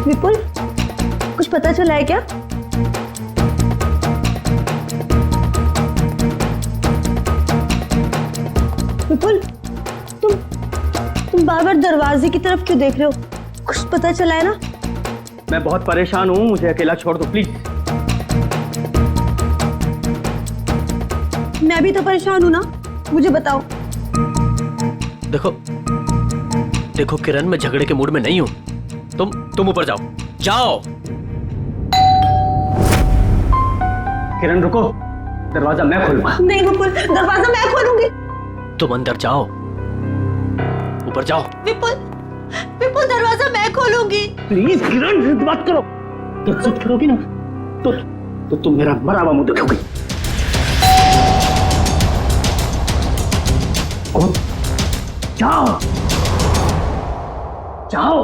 विपुल, कुछ पता चला है क्या? विपुल, तुम बार बार दरवाजे की तरफ क्यों देख रहे हो? कुछ पता चला है ना? मैं बहुत परेशान हूँ, मुझे अकेला छोड़ दो प्लीज। मैं भी तो परेशान हूँ ना, मुझे बताओ। देखो किरण, मैं झगड़े के मूड में नहीं हूँ। तुम ऊपर जाओ जाओ। किरण रुको, दरवाजा मैं खोलूंगा। नहीं विपुल, दरवाजा मैं खोलूंगी। तुम अंदर जाओ, ऊपर जाओ। विपुल, दरवाजा मैं खोलूंगी। प्लीज किरण, जिद बात करो। तो जिद करोगी ना तो तुम मेरा मरा हुआ मुंह देखोगी। जाओ जाओ।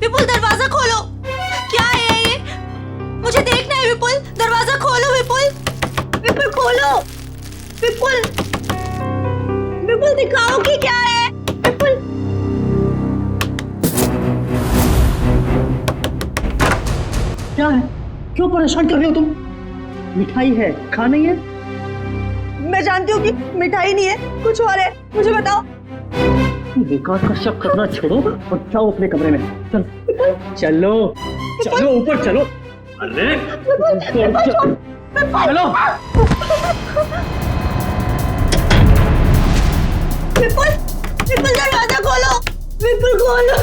विपुल, दरवाजा खोलो। क्या है ये? मुझे देखना है। विपुल, दरवाजा खोलो। विपुल खोलो। विपुल दिखाओ कि क्या है। विपुल, क्या है? क्यों परेशान कर रहे हो तुम? मिठाई है, खा नहीं है? मैं जानती हूँ कि मिठाई नहीं है, कुछ और है। मुझे बताओ। बेकार का शक करना छोड़ो और जाओ अपने कमरे में। चलो ऊपर चलो। अरे चलो। विपुल दरवाजा खोलो। विपुल खोलो।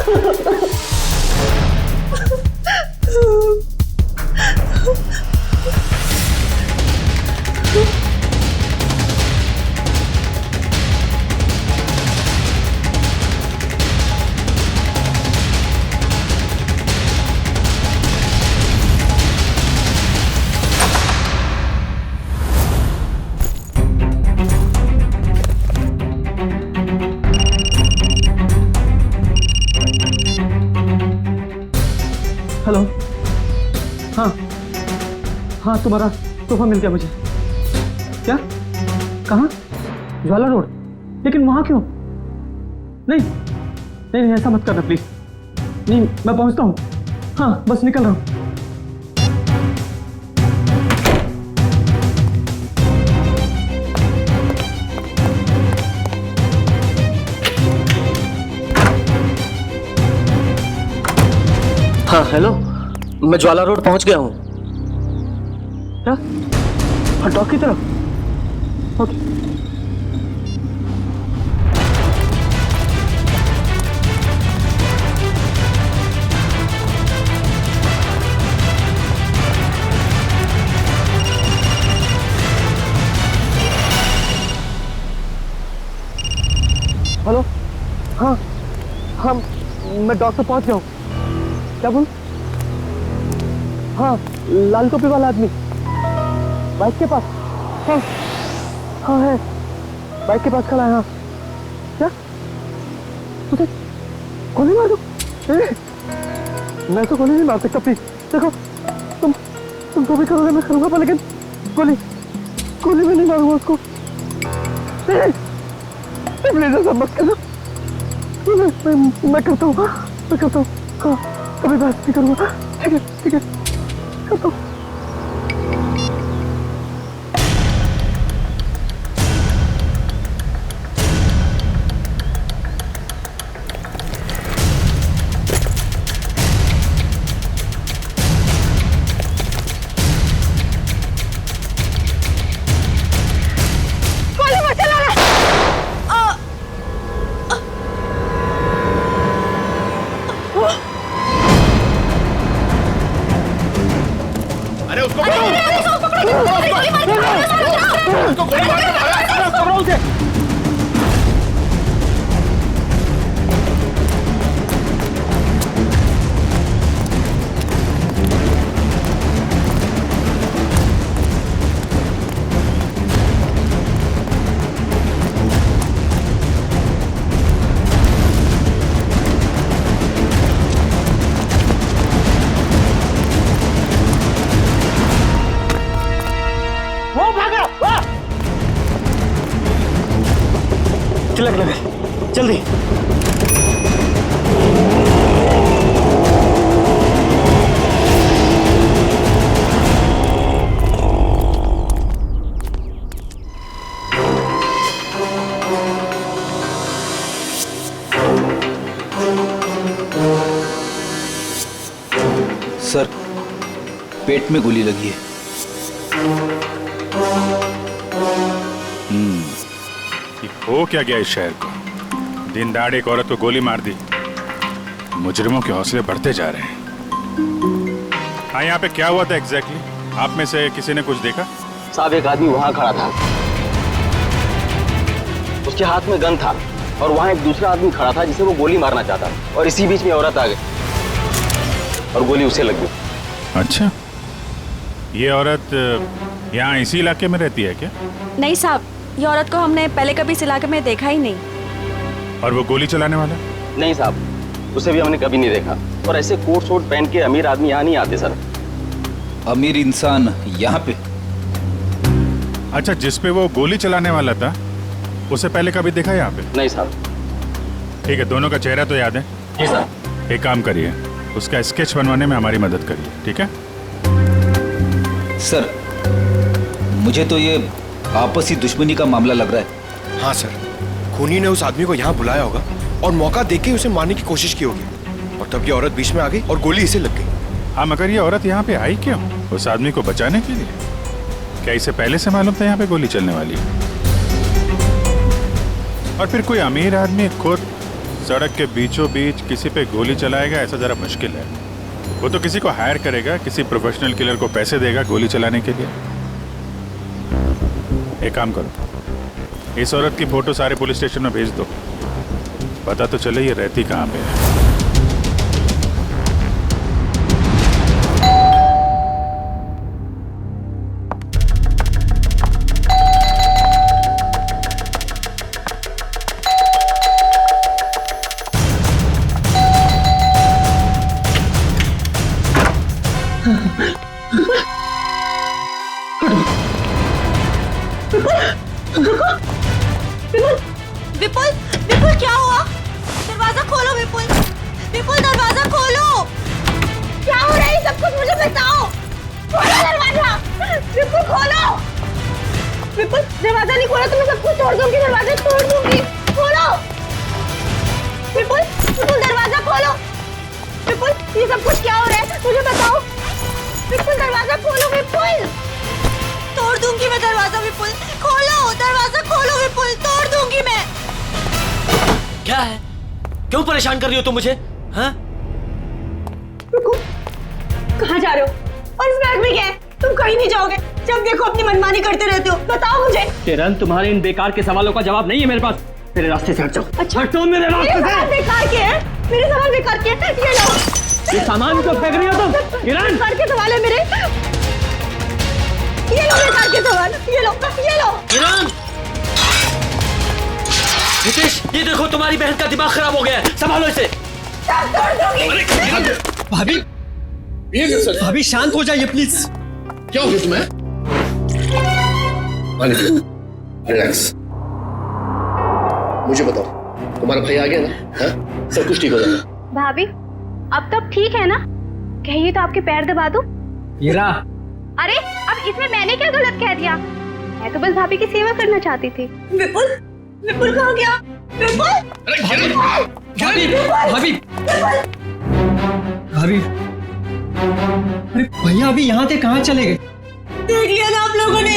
हेलो। हाँ तुम्हारा तोहफा मिल गया मुझे। क्या? कहाँ? ज्वाला रोड। लेकिन वहां क्यों? नहीं ऐसा मत करना प्लीज। नहीं, मैं पहुंचता हूँ। हाँ बस निकल रहा हूँ। हाँ हेलो, मैं ज्वाला रोड पहुंच गया हूँ। क्या? हाँ डॉक की तरफ। ओके। हेलो। हाँ मैं डॉक पे पहुंच गया हूँ। क्या बोल? हाँ लाल टोपी वाला आदमी बाइक के पास। हाँ है, बाइक के पास खड़ा है। हाँ क्या? तुझे गोली मार दो? मैं तो गोली नहीं मार सकता प्लीज। देखो तुम तो भी करोगे, मैं करूंगा पर लेकिन गोली में नहीं मारूंगा उसको। प्लीज ऐसा मत करना। मैं करता हूँ। हाँ कभी बात नहीं करूंगा। ठीक है करता हूँ। तिलक लगा, जल्दी। सर, पेट में गोली लगी है। हो क्या गया इस शहर को? दिन दहाड़े एक औरत को गोली मार दी। मुजरिमों के हौसले बढ़ते जा रहे हैं। हाँ, यहाँ पे क्या हुआ था एग्जैक्टली? आप में से किसी ने कुछ देखा? साहब, एक आदमी वहां खड़ा था, उसके हाथ में गन था और वहां एक दूसरा आदमी खड़ा था जिसे वो गोली मारना चाहता, और इसी बीच में औरत आ गई और गोली उसे लग गई। अच्छा, ये औरत यहाँ इसी इलाके में रहती है क्या? नहीं साहब, ये औरत को हमने पहले कभी इस इलाके में देखा ही नहीं। और वो गोली चलाने वाला? नहीं साहब, उसे भी हमने कभी नहीं देखा। और ऐसे कोट शोट पहन के अमीर आदमी यहाँ नहीं आते सर। अमीर इंसान यहाँ पे? अच्छा, जिस पे वो गोली चलाने वाला था उसे पहले कभी देखा यहाँ पे? नहीं साहब। ठीक है, दोनों का चेहरा तो याद है? जी सर। एक काम करिए, उसका स्केच बनवाने में हमारी मदद करिए, ठीक है? सर, मुझे तो ये आपसी दुश्मनी का मामला लग रहा है। हाँ सर, खूनी ने उस आदमी को यहाँ बुलाया होगा और मौका देके उसे मारने की कोशिश की होगी, और तब ये औरत बीच में आ गई और गोली इसे लग गई। हाँ, मगर ये औरत यहाँ पे आई क्यों? उस आदमी को बचाने के लिए? क्या इसे पहले से मालूम था यहाँ पे गोली चलने वाली है? और फिर कोई अमीर आदमी खुद सड़क के बीचों बीच किसी पे गोली चलाएगा, ऐसा जरा मुश्किल है। वो तो किसी को हायर करेगा, किसी प्रोफेशनल किलर को पैसे देगा गोली चलाने के लिए। एक काम करो, इस औरत की फोटो सारे पुलिस स्टेशन में भेज दो, पता तो चले ये रहती कहाँ पे है। विपुल, विपुल क्या हुआ? दरवाजा खोलो विपुल, विपुल दरवाजा खोलो। क्या हो रहा है सब कुछ मुझे बताओ। खोलो दरवाजा, विपुल खोलो। विपुल, दरवाजा नहीं खोला तो मैं सब कुछ तोड़ दूंगी, दरवाजा तोड़ दूंगी। खोलो विपुल, विपुल दरवाजा खोलो। विपुल, ये सब कुछ क्या हो रहा है मुझे बताओ। विपुल दरवाजा खोलो, विपुल। तोड़ दूंगी मैं दरवाजा विपुल, खोलो दरवाजा खोलो विपुल, तोड़ दूंगी मैं। क्या है? क्यों परेशान कर रही हो तुम मुझे? हाँ? रुको, कहाँ जा रहे हो? और इस बैग में क्या है? तुम कहीं नहीं जाओगे, जब देखो अपनी मनमानी करते रहते हो। बताओ मुझे। किरण, तुम्हारे इन बेकार के सवालों का जवाब नहीं है मेरे पास। मेरे रास्ते से हट जाओ। अच्छा, हटो मेरे रास्ते से। सवाल बेकार के हैं, मेरे सवाल बेकार के हैं। ये लो, ये सामान को फेंक रही हो तुम? किरण, बेकार के सवाल है मेरे। ये लो बेकार के सवाल, ये लो, ये लो। किरण! हितेश, ये देखो तुम्हारी बहन का दिमाग खराब हो गया है, संभालो इसे। भाभी, भाभी शांत हो जाइए प्लीज। क्या हो गया तुम्हें? रिलैक्स। मुझे बताओ, तुम्हारा भाई आ गया ना? हाँ? सब कुछ ठीक हो जाएगा। भाभी, अब तो ठीक है ना? कहिए तो आपके पैर दबा दूं? हीरा, अरे अब इसमें मैंने क्या गलत कह दिया? मैं तो बस भाभी की सेवा करना चाहती थी। विपुल, विपुल कहाँ गया? विपुल! भाभी, भाभी, भाभी, भाभी, अरे भैया अभी यहाँ से कहाँ चले गए? देख लिया ना आप लोगों ने,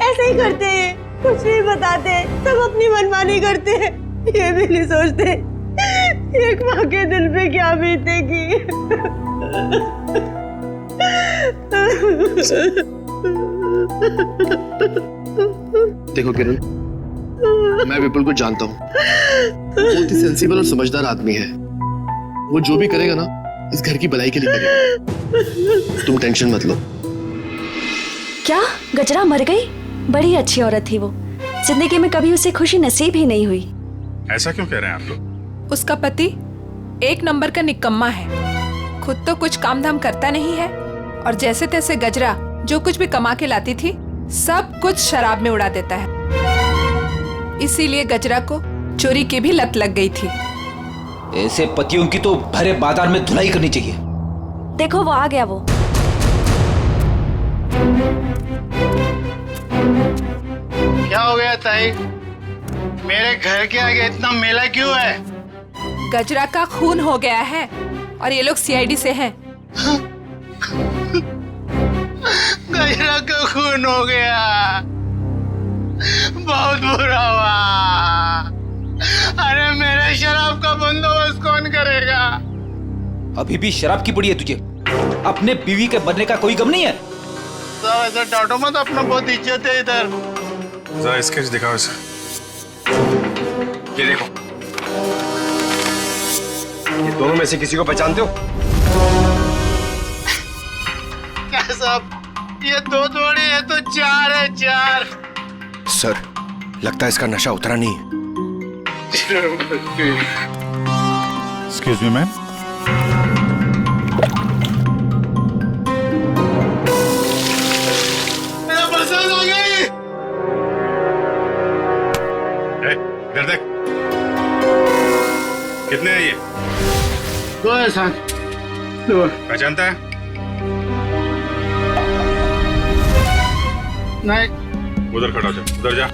ऐसे ही करते हैं, कुछ नहीं बताते, सब अपनी मनमानी करते हैं, ये भी नहीं सोचते एक माँ के दिल पे क्या बीतेगी। देखो किरण, मैं विपुल को जानता हूँ। बहुत ही सेंसिबल और समझदार आदमी है। वो जो भी करेगा ना, इस घर की भलाई के लिए करेगा। तुम टेंशन मत लो। क्या गजरा मर गई? बड़ी अच्छी औरत थी वो। जिंदगी में कभी उसे खुशी नसीब ही नहीं हुई। ऐसा क्यों कह रहे हैं आप लोग? उसका पति एक नंबर का निकम्मा है। खुद तो कुछ काम धाम करता नहीं है और जैसे तैसे गजरा जो कुछ भी कमा के लाती थी सब कुछ शराब में उड़ा देता है। इसीलिए गजरा को चोरी की भी लत लग गई थी। ऐसे पतियों की तो भरे बाजार में धुलाई करनी चाहिए। देखो वो आ गया। वो क्या हो गया ताई? मेरे घर के आगे इतना मेला क्यों है? गजरा का खून हो गया है और ये लोग सीआईडी से हैं। गजरा का खून हो गया, बहुत बुरा हुआ। अरे मेरे शराब का बंदोबस्त कौन करेगा? अभी भी शराब की पड़ी है तुझे? अपने बीवी के बनने का कोई गम नहीं है? तो ऐसा डांटो मत, अपना बहुत इज्जत है इधर। जरा स्केच दिखाओ इसे। ये देखो, ये दोनों में से किसी को पहचानते हो? क्या साहब, ये दो थोड़ी है तो चार है, चार। सर, लगता है इसका नशा उतरा नहीं है। Excuse me ma'am. मेरा बरसात आ गई। इधर देख, कितने हैं ये? दो है सर, दो। पहचानता है? नहीं। उधर खड़ा हो जा, उधर जा।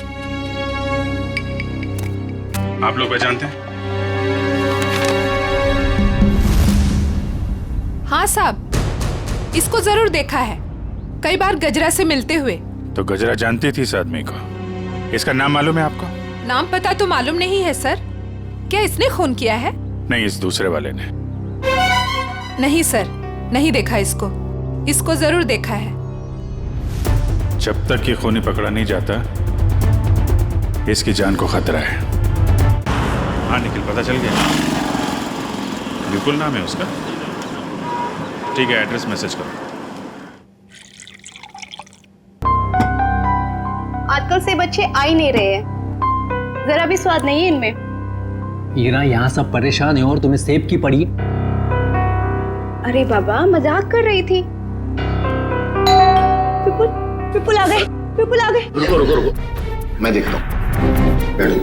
आप लोग पहचानते हैं? हाँ साहब, इसको जरूर देखा है, कई बार गजरा से मिलते हुए। तो गजरा जानती थी इस आदमी को? इसका नाम मालूम है आपको? नाम पता तो मालूम नहीं है सर। क्या इसने खून किया है? नहीं, इस दूसरे वाले ने। नहीं सर, नहीं देखा इसको। इसको जरूर देखा है। जब तक ये खूनी पकड़ा नहीं जाता, इसकी जान को खतरा है। हाँ निखिल, पता चल गया? विपुल नाम है उसका? ठीक है, एड्रेस मैसेज करो। आजकल से बच्चे आ ही नहीं रहे हैं, जरा भी स्वाद नहीं है इनमें। ईरा, यहाँ सब परेशान है और तुम्हें सेब की पड़ी। अरे बाबा, मजाक कर रही थी। विपुल आ गए, विपुल आ गए। रुको रुको रुको, मैं देखता हूँ। बैठो।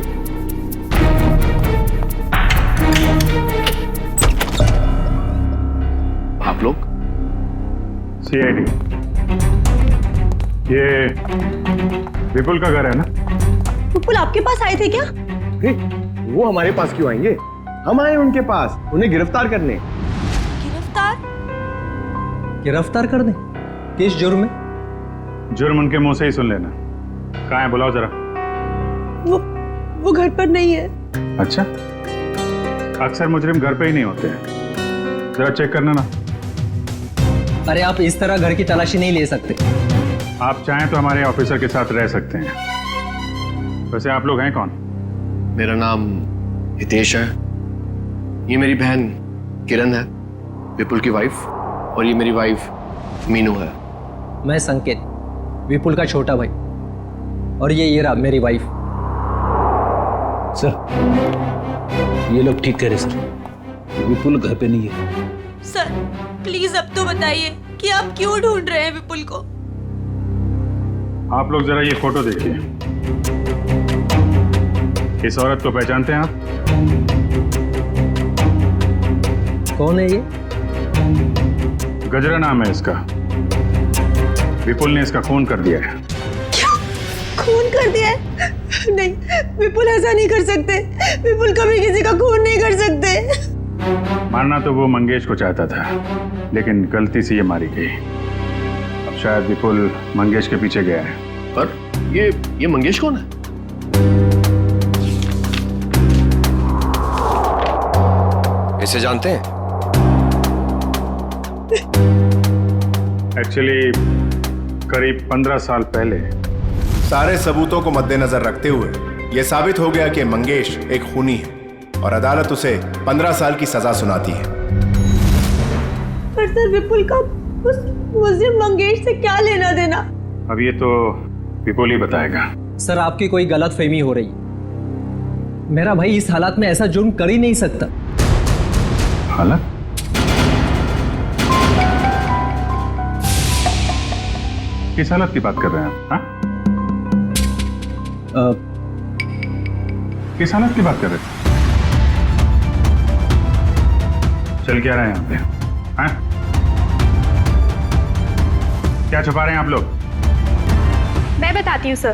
आप लोग? सीआईडी। ये विपुल का घर है ना? विपुल आपके पास आए थे क्या? वो हमारे पास क्यों आएंगे? हम आए उनके पास, उन्हें गिरफ्तार करने। गिरफ्तार? गिरफ्तार कर दें? किस जुर्म में? जुर्म उनके मुंह से ही सुन लेना। कहाँ है, बुलाओ जरा। वो घर पर नहीं है। अच्छा, अक्सर मुजरिम घर पे ही नहीं होते हैं। जरा चेक करना ना। अरे आप इस तरह घर की तलाशी नहीं ले सकते। आप चाहें तो हमारे ऑफिसर के साथ रह सकते हैं। वैसे आप लोग हैं कौन? मेरा नाम हितेश है। ये मेरी बहन किरण है, विपुल की वाइफ, और ये मेरी वाइफ मीनू है। मैं संकेत, विपुल का छोटा भाई, और ये ईरा मेरी वाइफ। सर, ये लोग ठीक कह रहे सर, विपुल घर पे नहीं है। सर प्लीज अब तो बताइए कि आप क्यों ढूंढ रहे हैं विपुल को? आप लोग जरा ये फोटो देखिए। इस औरत को पहचानते हैं आप? कौन है ये? गजरा नाम है इसका। विपुल ने इसका खून कर दिया है। खून कर दिया है? नहीं, विपुल ऐसा नहीं कर सकते। विपुल कभी किसी का खून नहीं कर सकते। मारना तो वो मंगेश को चाहता था, लेकिन गलती से ये मारी गई। अब शायद विपुल मंगेश के पीछे गया है। पर ये मंगेश कौन है? इसे जानते हैं? एक्चुअली करीब 15 साल पहले। सारे सबूतों को मद्देनजर रखते हुए यह साबित हो गया कि मंगेश एक खूनी है और अदालत उसे 15 साल की सजा सुनाती है। पर सर विपुल का उस मुझे मंगेश से क्या लेना देना? अब ये तो विपुल ही बताएगा। सर आपकी कोई गलतफहमी हो रही। मेरा भाई इस हालात में ऐसा जुर्म कर ही नहीं सकता। हालत? किस हालत की बात कर रहे हैं आप? किस हालत की बात कर रहे हैं? चल क्या रहे हैं यहाँ पे? हाँ? क्या छुपा रहे हैं आप लोग? मैं बताती हूँ सर।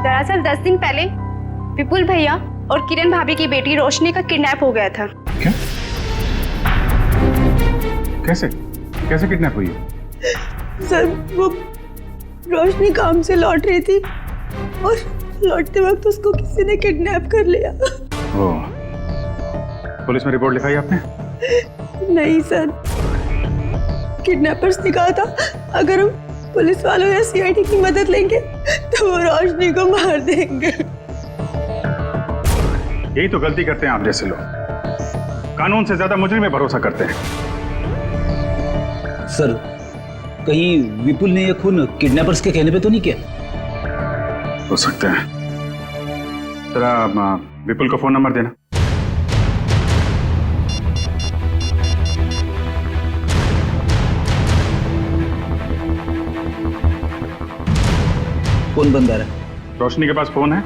दरअसल 10 दिन पहले विपुल भैया और किरण भाभी की बेटी रोशनी का किडनैप हो गया था। क्या? कैसे? कैसे किडनैप हुई? सर वो रोशनी काम से लौट रही थी और लौटते वक्त उसको किसी ने किडनैप कर लिया। ओह, पुलिस में रिपोर्ट लिखाई आपने? नहीं सर, किडनैपर्स ने कहा था अगर हम पुलिस वालों या सीआईडी की मदद लेंगे तो वो रोशनी को मार देंगे। यही तो गलती करते हैं आप जैसे लोग, कानून से ज्यादा मुजरिम में भरोसा करते हैं। सर, कहीं विपुल ने यह खून किडनैपर्स के कहने पे तो नहीं किया? हो सकता है। जरा विपुल को फोन नंबर देना। फोन बंद आ रहा है। रोशनी के पास फोन है?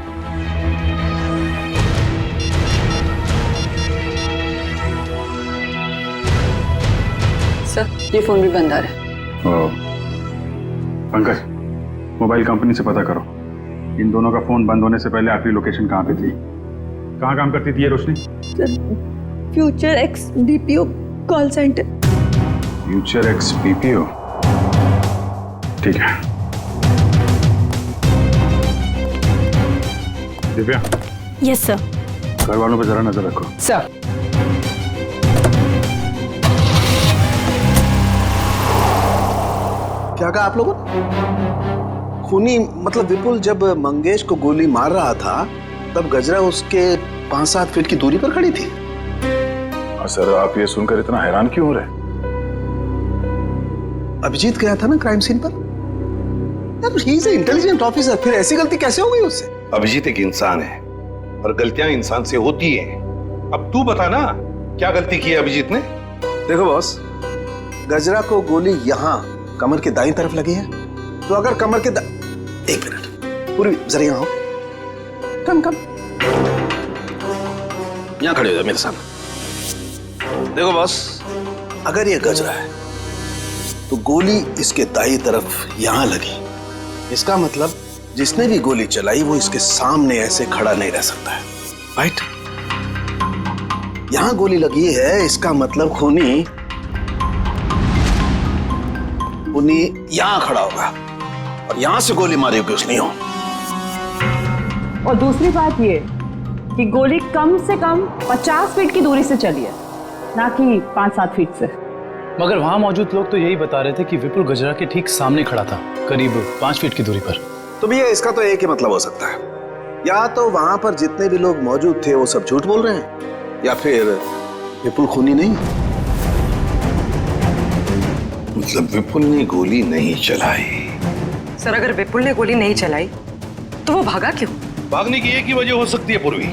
सर ये फोन भी बंद आ रहा है। पंकज, मोबाइल कंपनी से पता करो इन दोनों का फोन बंद होने से पहले आखिरी लोकेशन कहाँ पे थी। कहाँ काम करती थी ये Roshni? Sir future X BPO call centre. Future X BPO, ठीक है। दिव्या। Yes sir. घर वालों पर जरा नजर रखो। सर। क्या कहा आप लोगों ने? खूनी मतलब विपुल जब मंगेश को गोली मार रहा था तब गजरा उसके 5-7 फीट की दूरी पर खड़ी थी। सर आप ये सुनकर इतना हैरान क्यों हो रहे? अभिजीत गया था ना क्राइम सीन पर। ही इज इंटेलिजेंट ऑफिसर, फिर ऐसी गलती कैसे हो गई उससे? अभिजीत एक इंसान है और गलतियां इंसान से होती हैं। अब तू बता ना क्या गलती की है अभिजीत ने? देखो बॉस, गजरा को गोली यहाँ कमर के दाईं तरफ लगी है, तो अगर कमर के एक मिनट, पूरी जरा यहाँ आओ। कम यहाँ खड़े हो जाओ मेरे सामने। देखो बॉस, अगर ये गजरा है तो गोली इसके दाईं तरफ यहां लगी, इसका मतलब जिसने भी गोली चलाई वो इसके सामने ऐसे खड़ा नहीं रह सकता है, राइट? यहां गोली लगी है, इसका मतलब खूनी यहां खड़ा होगा और यहां से गोली मारी होगी उसने। और दूसरी बात ये कि गोली कम से कम 50 फीट की दूरी से चली है, ना कि 5-7 फीट से। मगर वहां मौजूद लोग तो यही बता रहे थे कि विपुल गजरा के ठीक सामने खड़ा था, करीब 5 फीट की दूरी पर। तो भैया इसका तो एक ही मतलब हो सकता है, या तो वहां पर जितने भी लोग मौजूद थे वो सब झूठ बोल रहे हैं, या फिर विपुल खूनी नहीं। मतलब विपुल ने गोली नहीं चलाई? सर अगर विपुल ने गोली नहीं चलाई तो वो भागा क्यों? भागने की एक ही वजह हो सकती है पूर्वी,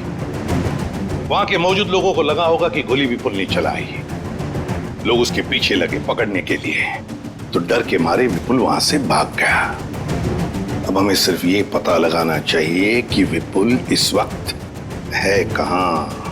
वहां के मौजूद लोगों को लगा होगा कि गोली विपुल ने चलाई, लोग उसके पीछे लगे पकड़ने के लिए, तो डर के मारे विपुल वहां से भाग गया। अब हमें सिर्फ ये पता लगाना चाहिए कि विपुल इस वक्त है कहां।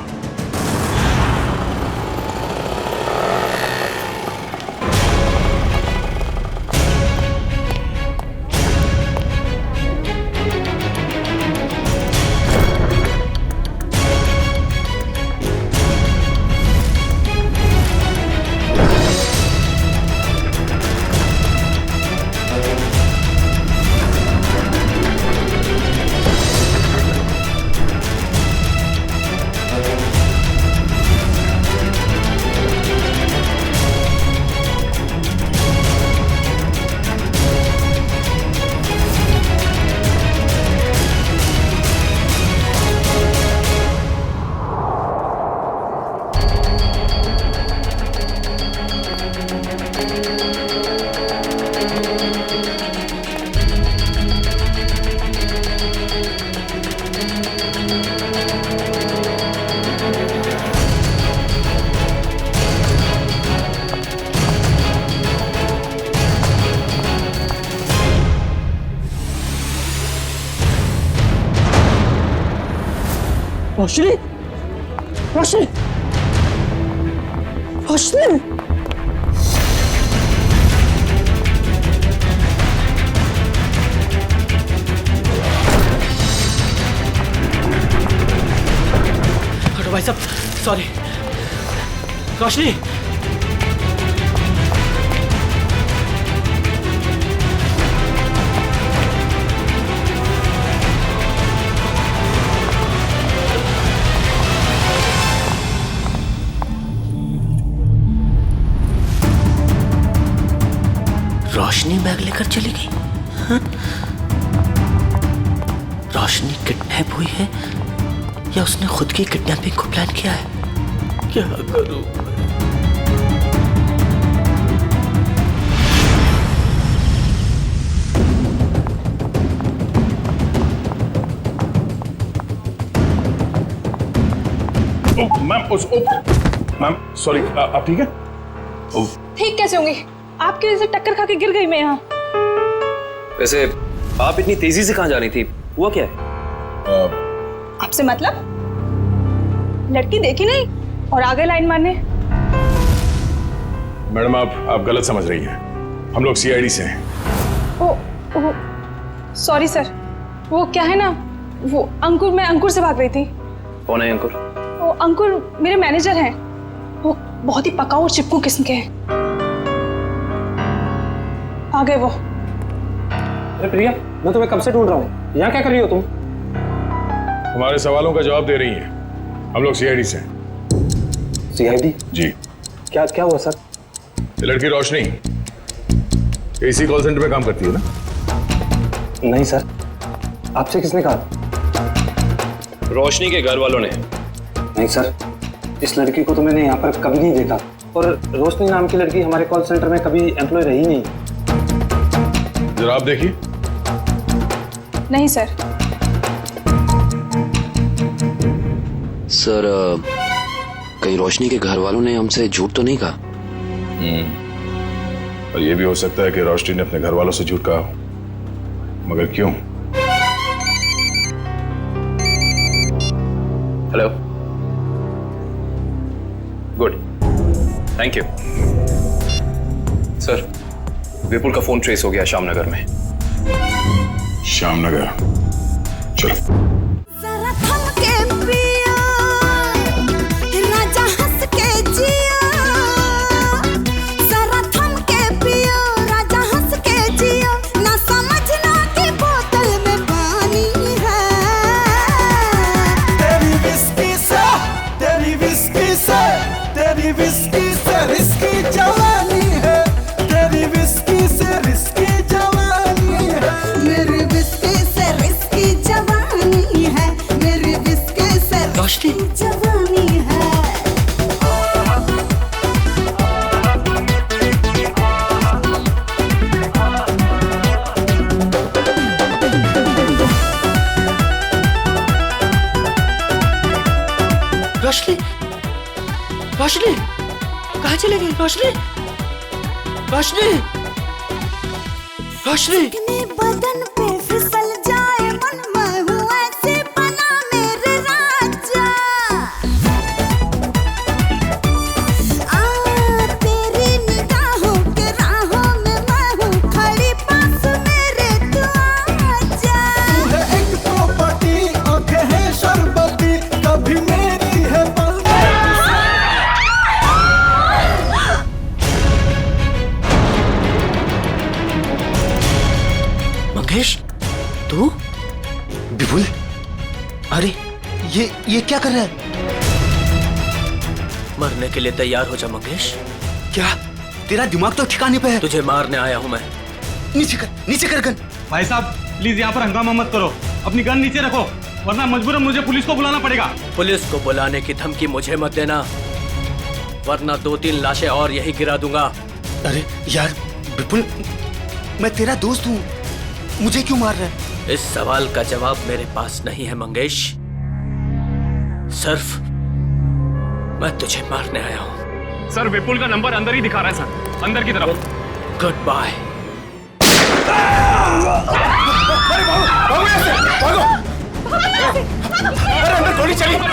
रोशनी, रोशनी, रोशनी। हटो भाई साहब, सॉरी। रोशनी, रोशनी बैग लेकर चली गई। हाँ? रोशनी किडनैप हुई है या उसने खुद की किडनैपिंग को प्लान किया है? क्या करूं? मैम सॉरी, आप ठीक है? ठीक कैसे होंगी? आपकी वजह से टक्कर खा के गिर गई मैं यहाँ। वैसे आप इतनी तेजी से कहाँ जा रही थी? हुआ क्या है? आपसे मतलब? लड़की देखी नहीं और आगे लाइन मारने। मैडम आप गलत समझ रही हैं। हम लोग सीआईडी से हैं। ओ सॉरी सर। वो क्या है ना, वो अंकुर, मैं अंकुर से भाग रही थी। कौन है अंकुर? वो अंकुर मेरे मैनेजर हैं। वो बहुत ही पकाऊ और चिपकू किस्म के हैं। आ गए वो। अरे प्रिया, मैं तुम्हें कब से ढूंढ रहा हूँ। यहाँ क्या कर रही हो तुम? हमारे सवालों का जवाब दे रही हैं। हम लोग सीआईडी से हैं। सीआईडी? जी। क्या क्या हुआ सर? ये लड़की रोशनी एसी कॉल सेंटर में काम करती है ना? नहीं सर, आपसे किसने कहा? रोशनी के घर वालों ने। नहीं सर, इस लड़की को तो मैंने यहाँ पर कभी नहीं देखा और रोशनी नाम की लड़की हमारे कॉल सेंटर में कभी एम्प्लॉय रही नहीं। जरा आप देखिए। नहीं सर। सर, कहीं रोशनी के घर वालों ने हमसे झूठ तो नहीं कहा? और ये भी हो सकता है कि रोशनी ने अपने घर वालों से झूठ कहा हो, मगर क्यों? Hello, good, thank you sir. Vipul का फोन ट्रेस हो गया श्यामनगर में। श्यामनगर, चलो। रोशनी, रोशनी, कहाँ चले गई? रोशनी, रोशनी, रोशनी। बदन पे फिसल जाए मन में हुआ ऐसे बना मेरे राजा। तेरी निगाहों के राहों में मैं हूँ खड़ी, पास मेरे तू आजा। तू है एक प्रॉपर्टी, आंखें हैं शरबती, कभी मेरी है मंगेश, तू? विपुल, अरे ये क्या कर रहा है? मरने के लिए तैयार हो जा मंगेश। क्या तेरा दिमाग तो ठिकाने पे है? तुझे मारने आया हूं मैं। नीचे कर गन। भाई साहब प्लीज यहाँ पर हंगामा मत करो, अपनी गन नीचे रखो, वरना मजबूरन मुझे पुलिस को बुलाना पड़ेगा। पुलिस को बुलाने की धमकी मुझे मत देना, वरना 2-3 लाशें और यही गिरा दूंगा। अरे यार विपुल, मैं तेरा दोस्त हूँ, मुझे क्यों मार रहा है? इस सवाल का जवाब मेरे पास नहीं है मंगेश। सिर्फ मैं तुझे मारने आया हूँ। सर विपुल का नंबर अंदर ही दिखा रहा है सर, अंदर की तरफ। Good bye. अरे अंदर गोली चली अंदर।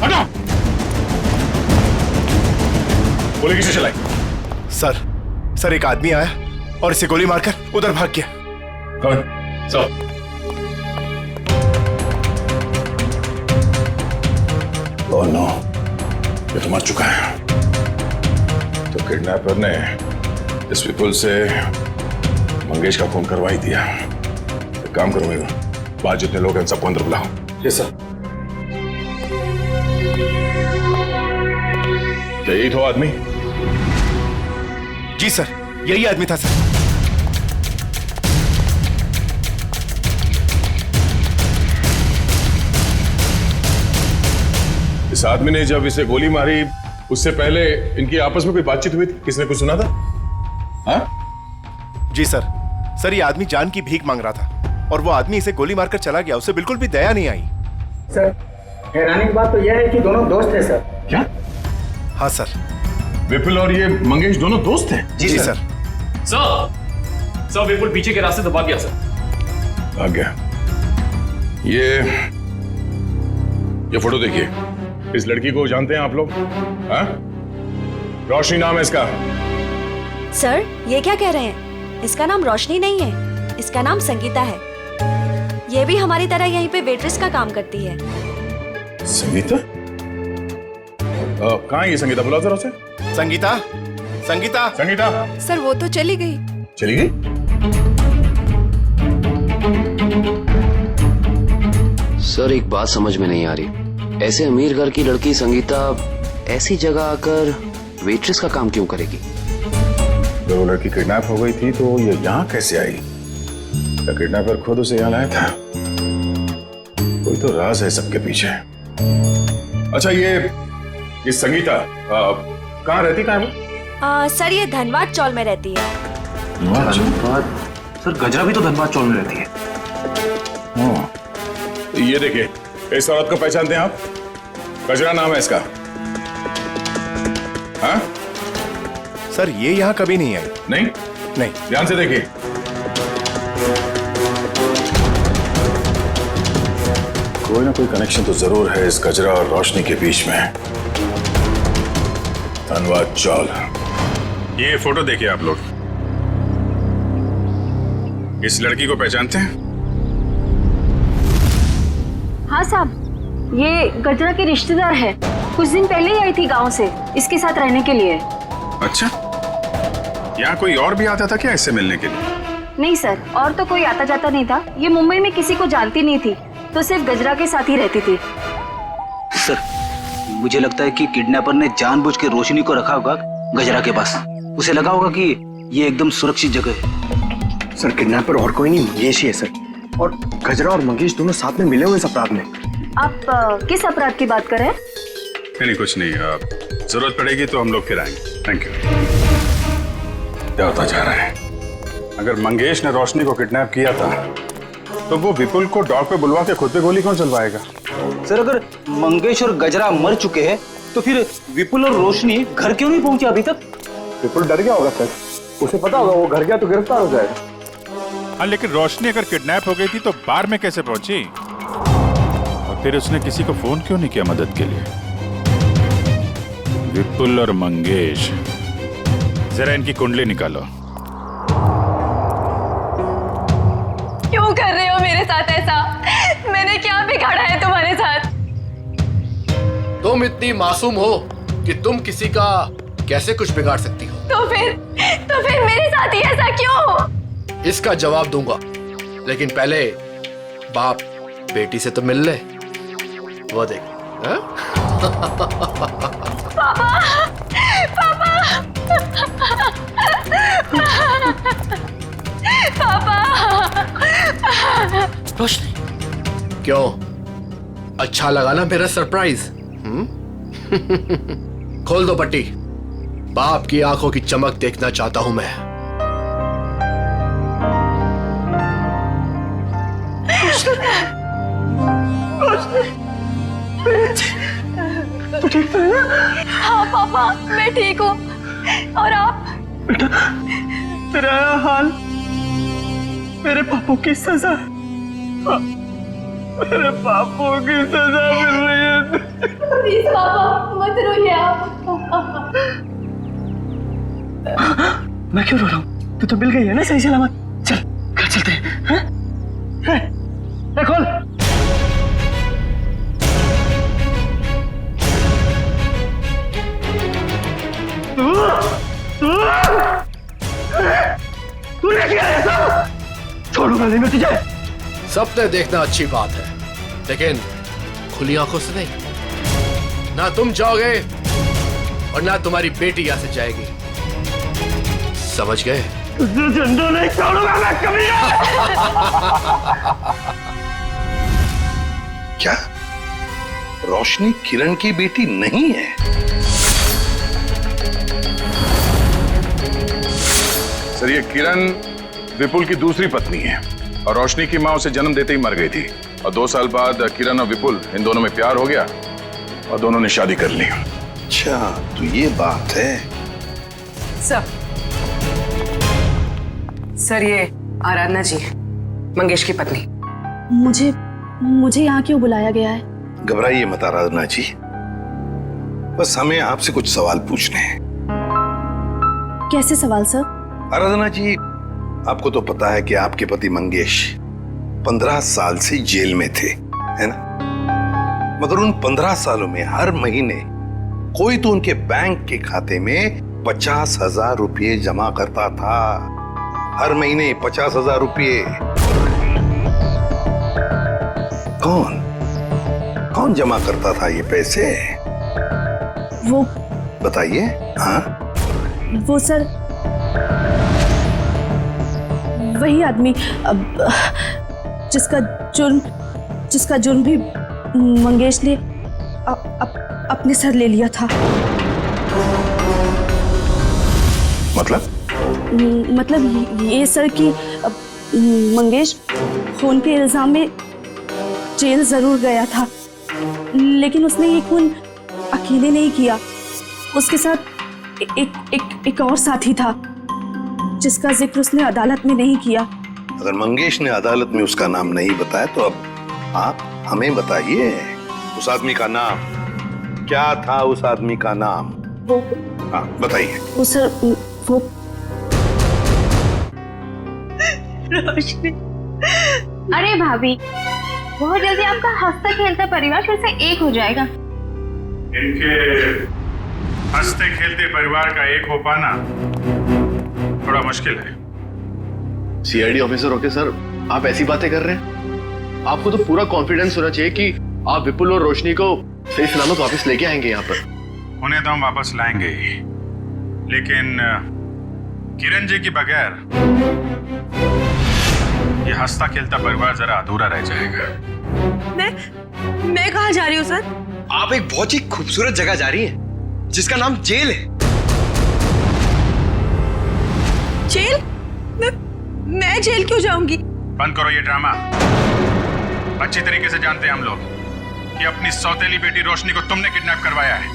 हटो। गोली किसने चलाई? सर एक आदमी आया और इसे गोली मारकर उधर भाग गया। कौन? ओह नो, ये तो मर चुका है। तो किडनैपर ने इस विपुल से मंगेश का खून करवा ही दिया। एक काम करो मेरा, बाहर जितने लोग हैं सबको अंदर बुलाओ। Yes sir. यही तो आदमी? जी सर, यही आदमी था सर। इस आदमी ने जब इसे गोली मारी उससे पहले इनकी आपस में कोई बातचीत हुई थी? किसने कुछ सुना था? हाँ? जी सर ये आदमी जान की भीख मांग रहा था और वो आदमी इसे गोली मारकर चला गया। उसे बिल्कुल भी दया नहीं आई। सर हैरानी की बात तो यह है कि दोनों दोस्त हैं सर। क्या? हाँ सर। विपुल और ये मंगेश दोनों दोस्त हैं? जी सर। सर विपुल पीछे के रास्ते से भाग गया सर। भाग गया? ये फोटो देखिए। इस लड़की को जानते हैं आप लोग? हाँ? रोशनी नाम है इसका। सर ये क्या कह रहे हैं? इसका नाम रोशनी नहीं है, इसका नाम संगीता है। ये भी हमारी तरह यहीं पे वेट्रेस का काम करती है। संगीता? कहाँ है ये संगीता? बुलाओ जरा उसे। संगीता। सर वो तो चली गई। चली गई? सर एक बात समझ में नहीं आ रही, ऐसे अमीर घर की लड़की संगीता ऐसी जगह आकर वेट्रेस का काम क्यों करेगी? जब वो लड़की किडनैप हो गई थी तो ये यहाँ कैसे आई? क्या किडनैपर खुद उसे यहाँ लाया था? कोई तो राज है सबके पीछे। अच्छा ये संगीता कहाँ रहती? कहाँ है वो? सर ये धनबाद चौल में रहती है। धनबाद? सर गजरा भी तो धनबाद चौल में रहती है। ये देखिए, इस औरत को पहचानते हैं आप? गजरा नाम है इसका। हाँ? सर ये यहाँ कभी नहीं आई। नहीं? ध्यान से देखिए। कोई ना कोई कनेक्शन तो जरूर है इस गजरा और रोशनी के बीच में। धनबाद चौल। ये फोटो देखिए आप लोग। इस लड़की को पहचानते हैं? हाँ साहब, ये गजरा की रिश्तेदार है। कुछ दिन पहले ही आई थी गांव से इसके साथ रहने के लिए। अच्छा, यहाँ कोई और भी आता था क्या इससे मिलने के लिए? नहीं सर, और तो कोई आता जाता नहीं था। ये मुंबई में किसी को जानती नहीं थी, तो सिर्फ गजरा के साथ ही रहती थी। सर मुझे लगता है कि किडनैपर ने जानबूझ के रोशनी को रखा होगा गजरा के पास। उसे लगा होगा कि ये एकदम सुरक्षित जगह है। सर किडनैपर और कोई नहीं, मंगेश ही है सर। और गजरा और मंगेश दोनों साथ में मिले हुए इस अपराध में। आप किस अपराध की बात कर रहे हैं? नहीं कुछ नहीं, जरूरत पड़ेगी तो हम लोग फिर आएंगे। Thank you. क्या होता जा रहा है? अगर मंगेश ने रोशनी को किडनैप किया था तो वो विपुल को डॉग पे बुलवा के खुद पे गोली कौन चलवाएगा? सर अगर मंगेश और गजरा मर चुके हैं तो फिर विपुल और रोशनी घर क्यों नहीं पहुंचे अभी तक? विपुल डर गया होगा सर। उसे पता होगा वो घर गया तो गिरफ्तार हो जाएगा। हाँ लेकिन रोशनी अगर किडनैप हो गई थी तो बार में कैसे पहुंची? और फिर उसने किसी को फोन क्यों नहीं किया मदद के लिए? विपुल और मंगेश, जरा इनकी कुंडली निकालो। क्यों कर रहे हो मेरे साथ ऐसा? मैंने क्या बिगाड़ा है तुम्हारे साथ? तुम इतनी मासूम हो कि तुम किसी का कैसे कुछ बिगाड़ सकती हो? तो फिर मेरे साथ ही ऐसा क्यों? इसका जवाब दूंगा, लेकिन पहले बाप बेटी से तो मिल ले। वो देख। हाँ? पापा, पापा, पापा। रोशनी, क्यों अच्छा लगा ना मेरा सरप्राइज? खोल दो पट्टी। बाप की आंखों की चमक देखना चाहता हूं मैं। हाँ पापा, मैं ठीक हूँ। और आप? तेरा हाल मेरे पापों की सजा, मेरे पापों की सजा मिल रही है। प्लीज पापा मत रोइए आप। मैं क्यों रो रहा हूँ? तू तो मिल गई है ना सही सलामत। चल घर चलते हैं। खोल। तूने किया है सब? छोड़ूंगा नहीं मैं तुझे। सपने देखना अच्छी बात है, लेकिन खुली आंखों से नहीं। ना तुम जाओगे और ना तुम्हारी बेटी यहां से जाएगी, समझ गए? तुझे जिंदा नहीं छोड़ूंगा मैं कभी। क्या रोशनी किरण की बेटी नहीं है? सर, ये किरण विपुल की दूसरी पत्नी है और रोशनी की मां उसे जन्म देते ही मर गई थी और 2 साल बाद किरण और विपुल इन दोनों में प्यार हो गया और दोनों ने शादी कर ली। अच्छा, तो ये बात है। सर ये आराधना जी, मंगेश की पत्नी। मुझे यहाँ क्यों बुलाया गया है? घबराइए मत आराधना जी, बस हमें आपसे कुछ सवाल पूछने हैं। कैसे सवाल सर? आराधना जी, आपको तो पता है कि आपके पति मंगेश 15 साल से जेल में थे, है ना? मगर उन 15 सालों में हर महीने कोई तो उनके बैंक के खाते में 50,000 रुपये जमा करता था। हर महीने 50,000 रुपये। कौन जमा करता था ये पैसे? वो बताइए। हाँ, वो सर वही आदमी जिसका जुर्म भी मंगेश ने अपने सर ले लिया था। मतलब ये सर कि मंगेश खून के इल्जाम में जेल जरूर गया था, लेकिन उसने ये खून अकेले नहीं किया। उसके साथ एक और साथी था जिसका जिक्र उसने अदालत में नहीं किया। अगर मंगेश ने अदालत में उसका नाम नहीं बताया तो अब आप हमें बताइए उस आदमी का नाम क्या था? उस आदमी का नाम वो, हाँ बताइए। वो सर वो रोशनी। अरे भाभी, बहुत जल्दी आपका हंसता खेलता परिवार फिर से एक हो जाएगा। इनके हंसते खेलते परिवार का एक हो पाना थोड़ा मुश्किल है। सीआईडी ऑफिसर होके सर आप ऐसी बातें कर रहे हैं? आपको तो पूरा कॉन्फिडेंस होना चाहिए कि आप विपुल और रोशनी को सही सलामत वापस लेके आएंगे यहाँ पर। उन्हें तो हम वापस लाएंगे ही, लेकिन किरण जी के बगैर ये हंसता खेलता परिवार जरा अधूरा रह जाएगा। मैं कहाँ जा रही हूँ सर? आप एक बहुत ही खूबसूरत जगह जा रही हैं जिसका नाम जेल है। जेल? मैं जेल क्यों जाऊंगी? बंद करो ये ड्रामा। अच्छी तरीके से जानते हैं हम लोग कि अपनी सौतेली बेटी रोशनी को तुमने किडनैप करवाया है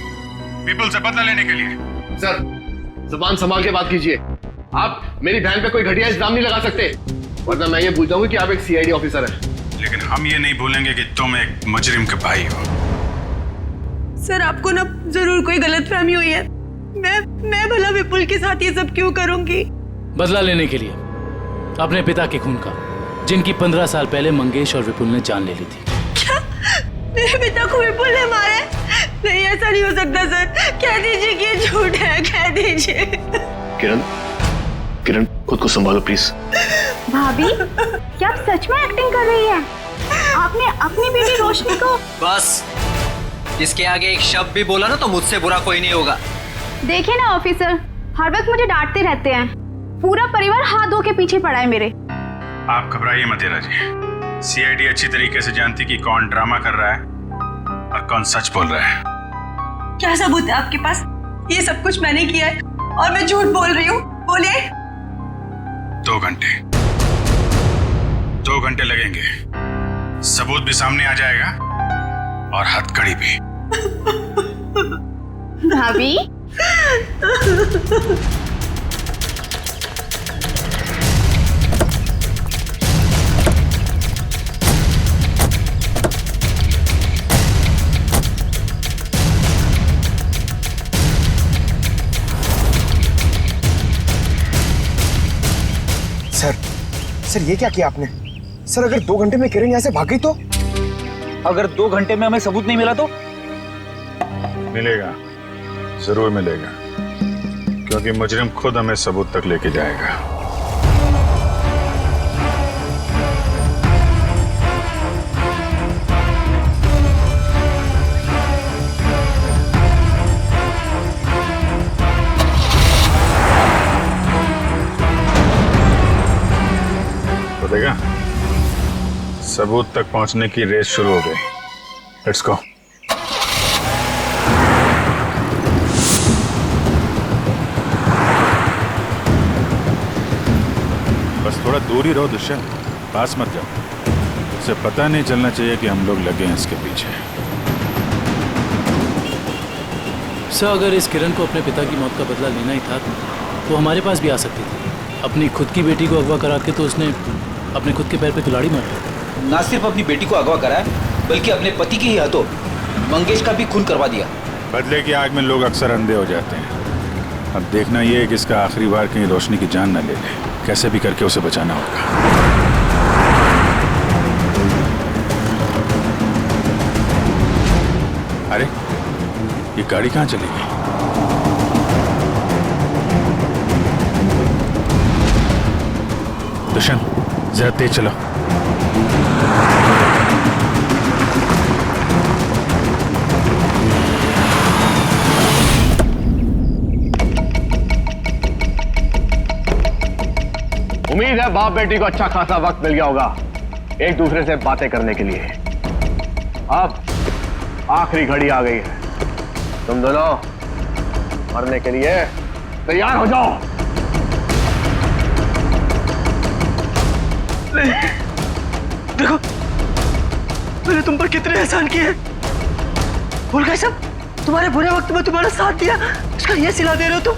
विपुल से बदला लेने के लिए। सर जुबान संभाल के बात कीजिए। आप मेरी बहन पे कोई घटिया इल्जाम नहीं लगा सकते, वरना मैं ये भूल जाऊंगी कि आप एक सीआईडी ऑफिसर हैं। लेकिन हम ये नहीं भूलेंगे कि तुम एक मुजरिम के भाई हो। सर आपको ना जरूर कोई गलतफहमी हुई है। मैं भला विपुल के साथ ये सब क्यों करूंगी? बदला लेने के लिए अपने पिता के खून का, जिनकी 15 साल पहले मंगेश और विपुल ने जान ले ली थी। क्या मेरे पिता को विपुल ने मारा? नहीं, ऐसा नहीं हो सकता सर। कह दीजिए कि ये झूठ है, कह दीजिए। किरण खुद को संभालो प्लीज। भाभी, क्या आप सच में एक्टिंग कर रही हैं? आपने अपनी बेटी रोशनी को। बस इसके आगे एक शब्द भी बोला ना तो मुझसे बुरा कोई नहीं होगा। देखिए ना ऑफिसर, हर वक्त मुझे डांटते रहते हैं। पूरा परिवार हाथ धो के पीछे पड़ा है मेरे। आप घबराइए मत हेरा जी। सीआईडी अच्छी तरीके से जानती कि कौन ड्रामा कर रहा है और कौन सच बोल रहा है। क्या सबूत है आपके पास? ये सब कुछ मैंने किया है और मैं झूठ बोल रही हूँ। बोलिए। 2 घंटे 2 घंटे लगेंगे। सबूत भी सामने आ जाएगा और हथकड़ी भी। भाभी सर ये क्या किया आपने? सर अगर 2 घंटे में किरण यहाँ से भाग गई तो? अगर 2 घंटे में हमें सबूत नहीं मिला तो? मिलेगा, जरूर मिलेगा, क्योंकि मुजरिम खुद हमें सबूत तक लेके जाएगा। तो देखा, सबूत तक पहुंचने की रेस शुरू हो गई। Let's go. बस थोड़ा दूर ही रहो दुष्यंत, पास मत जाओ। उसे पता नहीं चलना चाहिए कि हम लोग लगे हैं इसके पीछे। सर, अगर इस किरण को अपने पिता की मौत का बदला लेना ही था तो हमारे पास भी आ सकती थी। अपनी खुद की बेटी को अगवा करा के तो उसने अपने खुद के पैर पे कुल्हाड़ी मारी। ना सिर्फ अपनी बेटी को अगवा कराया, बल्कि अपने पति के ही हाथों मंगेश का भी खून करवा दिया। बदले की आग में लोग अक्सर अंधे हो जाते हैं। अब देखना यह है कि इसका आखिरी बार कहीं रोशनी की जान न ले ले। कैसे भी करके उसे बचाना होगा। अरे ये गाड़ी कहाँ चली गई? दुष्यंत, जरा तेज चलो। उम्मीद है बाप बेटी को अच्छा खासा वक्त मिल गया होगा एक दूसरे से बातें करने के लिए। अब आखिरी घड़ी आ गई है, तुम दोनों मरने के लिए तैयार हो जाओ। देखो, मैंने तुम पर कितने एहसान किए। भूल गए सब? तुम्हारे बुरे वक्त में तुम्हारा साथ दिया, उसका ये सिला दे रहे हो तुम?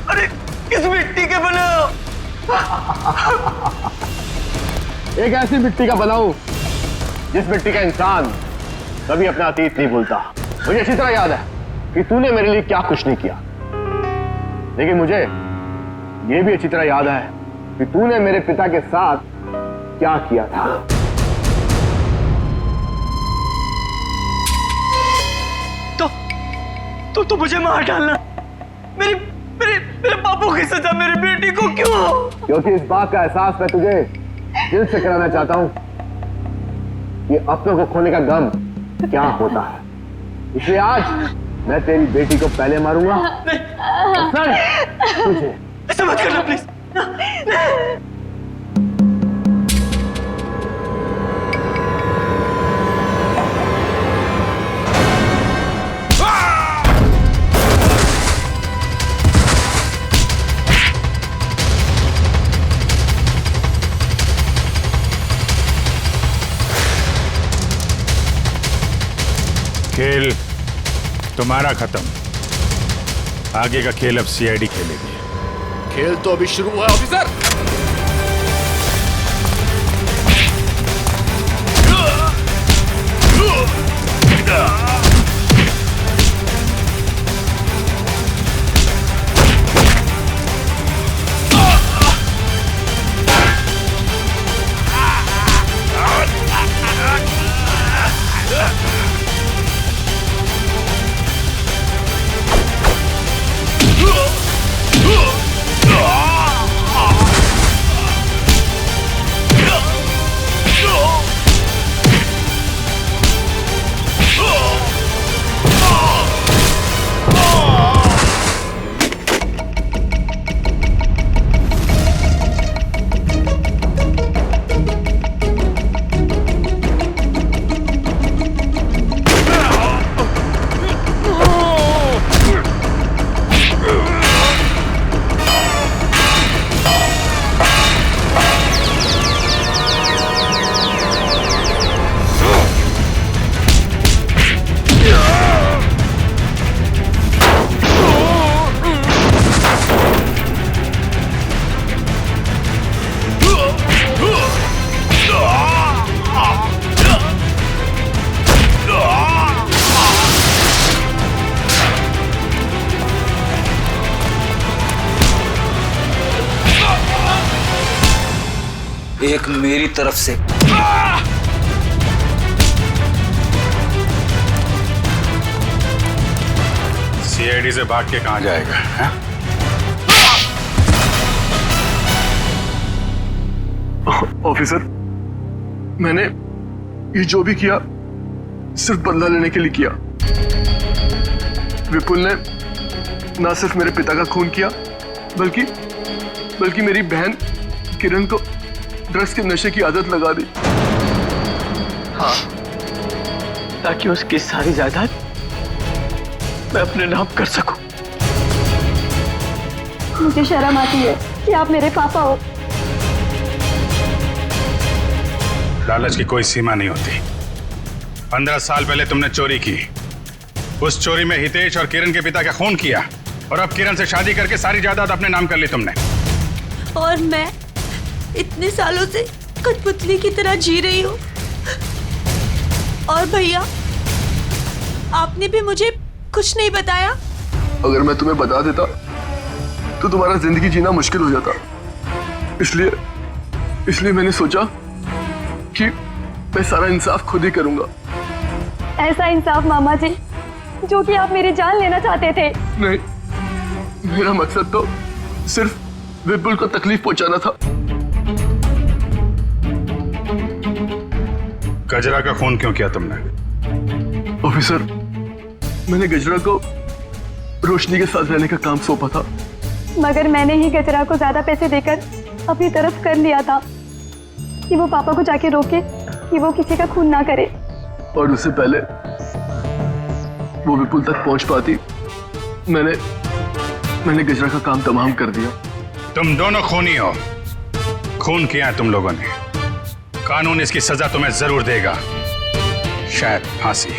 अरे किस मिट्टी के बने हो? एक ऐसी मिट्टी का बनाऊं जिस मिट्टी का इंसान कभी अपना अतीत नहीं भूलता। मुझे अच्छी तरह याद है कि तूने मेरे लिए क्या कुछ नहीं किया, लेकिन मुझे यह भी अच्छी तरह याद है कि तूने मेरे पिता के साथ क्या किया था। तो मुझे मार डालना, मेरे मेरे मेरे बापू की सजा मेरी बेटी को क्यों? क्योंकि इस बात का एहसास मैं तुझे दिल से कराना चाहता हूं कि अपनों को खोने का गम क्या होता है। इसलिए आज मैं तेरी बेटी को पहले मारूंगा, तुझे। ऐसा मत करना प्लीज। खेल तुम्हारा खत्म, आगे का खेल अब सीआईडी खेलेगी। खेल तो अभी शुरू हुआ है ऑफिसर। एक मेरी तरफ से। सीआईडी से भाग के कहां जाएगा हा? ऑफिसर, मैंने ये जो भी किया सिर्फ बदला लेने के लिए किया। विपुल ने ना सिर्फ मेरे पिता का खून किया बल्कि मेरी बहन किरण को ड्रग्स के नशे की आदत लगा दी। हाँ, ताकि उसकी सारी जायदाद मैं अपने नाम कर सकूं। मुझे शर्म आती है कि आप मेरे पापा हो। लालच की कोई सीमा नहीं होती। 15 साल पहले तुमने चोरी की, उस चोरी में हितेश और किरण के पिता का खून किया, और अब किरण से शादी करके सारी जायदाद अपने नाम कर ली तुमने। और मैं इतने सालों से कठपुतली की तरह जी रही हूँ। और भैया, आपने भी मुझे कुछ नहीं बताया। अगर मैं तुम्हें बता देता तो तुम्हारा जिंदगी जीना मुश्किल हो जाता। इसलिए मैंने सोचा कि मैं सारा इंसाफ खुद ही करूंगा। ऐसा इंसाफ मामा जी जो कि आप मेरी जान लेना चाहते थे। नहीं, मेरा मकसद तो सिर्फ विपुल को तकलीफ पहुंचाना था। गजरा का खून क्यों किया तुमने? ऑफिसर, मैंने गजरा को रोशनी के साथ रहने का काम सौंपा था। मगर मैंने ही गजरा को ज्यादा पैसे देकर अपनी तरफ कर लिया था कि वो पापा को जाके रोके कि वो किसी का खून ना करे। और उससे पहले वो विपुल तक पहुंच पाती, मैंने गजरा का काम तमाम कर दिया। तुम दोनों खूनी हो। खून किया है तुम लोगों ने। कानून इसकी सजा तुम्हें जरूर देगा, शायद फांसी।